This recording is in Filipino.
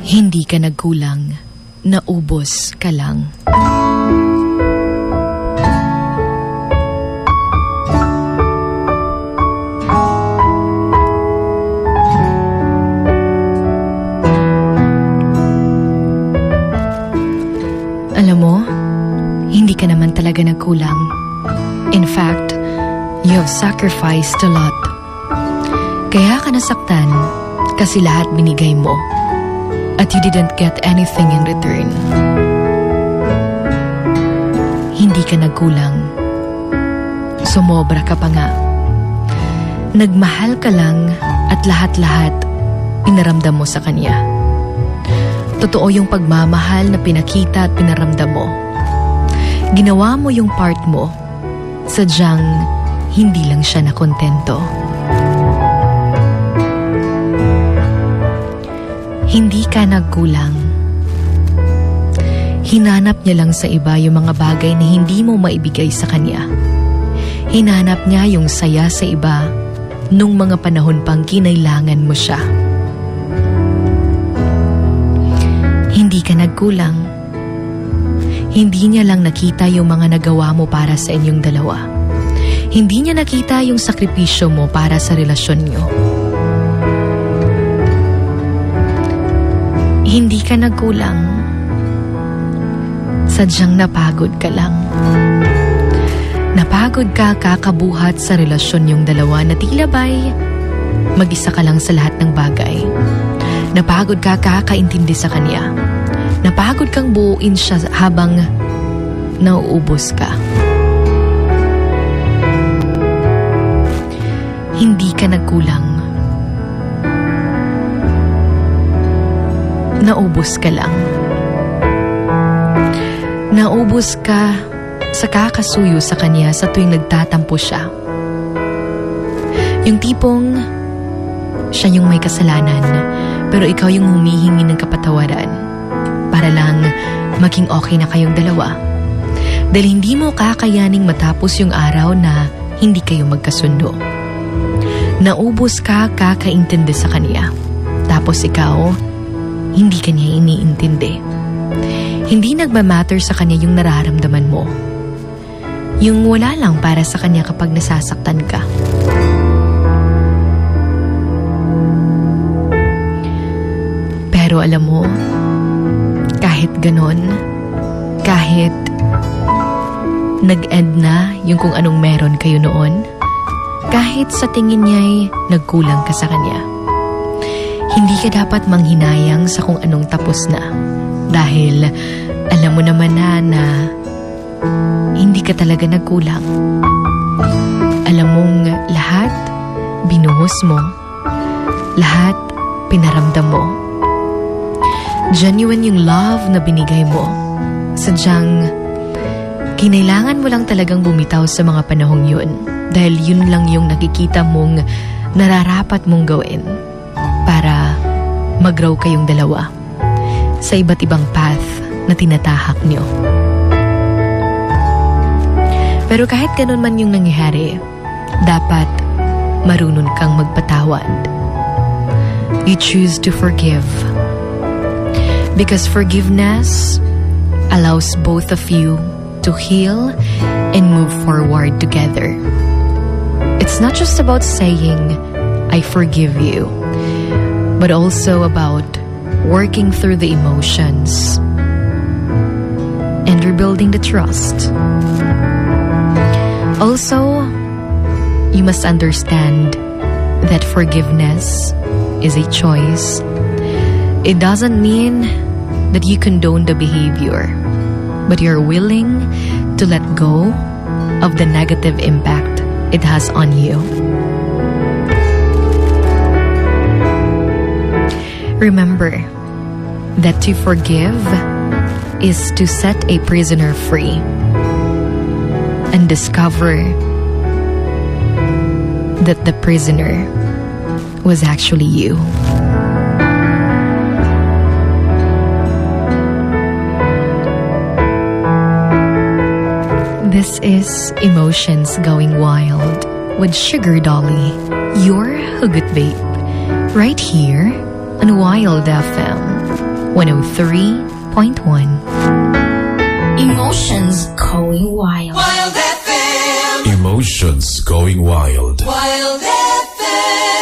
Hindi ka nagkulang, naubos ka lang. Alam mo, hindi ka naman talaga nagkulang. In fact, you have sacrificed a lot. Kaya ka nasaktan kasi lahat binigay mo at you didn't get anything in return. Hindi ka nagkulang. Sumobra ka pa nga. Nagmahal ka lang at lahat-lahat pinaramdam mo sa kanya. Totoo yung pagmamahal na pinakita at pinaramdam mo. Ginawa mo yung part mo. Sadyang hindi lang siya nakontento. Hindi ka nagkulang. Hinanap niya lang sa iba yung mga bagay na hindi mo maibigay sa kanya. Hinanap niya yung saya sa iba nung mga panahon pang kinailangan mo siya. Hindi ka nagkulang. Hindi niya lang nakita yung mga nagawa mo para sa inyong dalawa. Hindi niya nakita yung sakripisyo mo para sa relasyon niyo. Hindi ka nagkulang. Sadyang napagod ka lang. Napagod ka kakabuhat sa relasyon niyong dalawa na tila ba'y mag-isa ka lang sa lahat ng bagay. Napagod ka kakaintindi sa kanya. Napagod kang buuin siya habang nauubos ka. Hindi ka nagkulang. Naubos ka lang. Naubos ka sa kakasuyo sa kanya sa tuwing nagtatampo siya. Yung tipong siya yung may kasalanan pero ikaw yung humihingi ng kapatawaran para lang maging okay na kayong dalawa. Dahil hindi mo kakayaning matapos yung araw na hindi kayo magkasundo. Naubos ka kakaintindi sa kanya. Tapos ikaw, hindi ka niya iniintindi. Hindi nagmamatter sa kanya yung nararamdaman mo. Yung wala lang para sa kanya kapag nasasaktan ka. Pero alam mo, kahit ganon, kahit nag-end na yung kung anong meron kayo noon, kahit sa tingin niya'y nagkulang ka sa kanya, hindi ka dapat manghinayang sa kung anong tapos na. Dahil alam mo naman na hindi ka talaga nagkulang. Alam mong lahat binuhos mo, lahat pinaramdam mo. Genuine yung love na binigay mo. Sadyang kinailangan mo lang talagang bumitaw sa mga panahong yun. Dahil yun lang yung nakikita mong nararapat mong gawin para mag-grow kayong dalawa sa iba't ibang path na tinatahak nyo. Pero kahit ganun man yung nangyayari, dapat marunong kang magpatawad. You choose to forgive. Because forgiveness allows both of you to heal and move forward together. It's not just about saying, I forgive you, but also about working through the emotions and rebuilding the trust. Also, you must understand that forgiveness is a choice. It doesn't mean that you condone the behavior, but you're willing to let go of the negative impact it has on you. Remember that to forgive is to set a prisoner free and discover that the prisoner was actually you. This is Emotions Going Wild with Sugar Dolly, your Hugot Babe, right here on Wild FM. 103.1. Emotions going wild. Wild FM. Emotions going wild. Wild FM.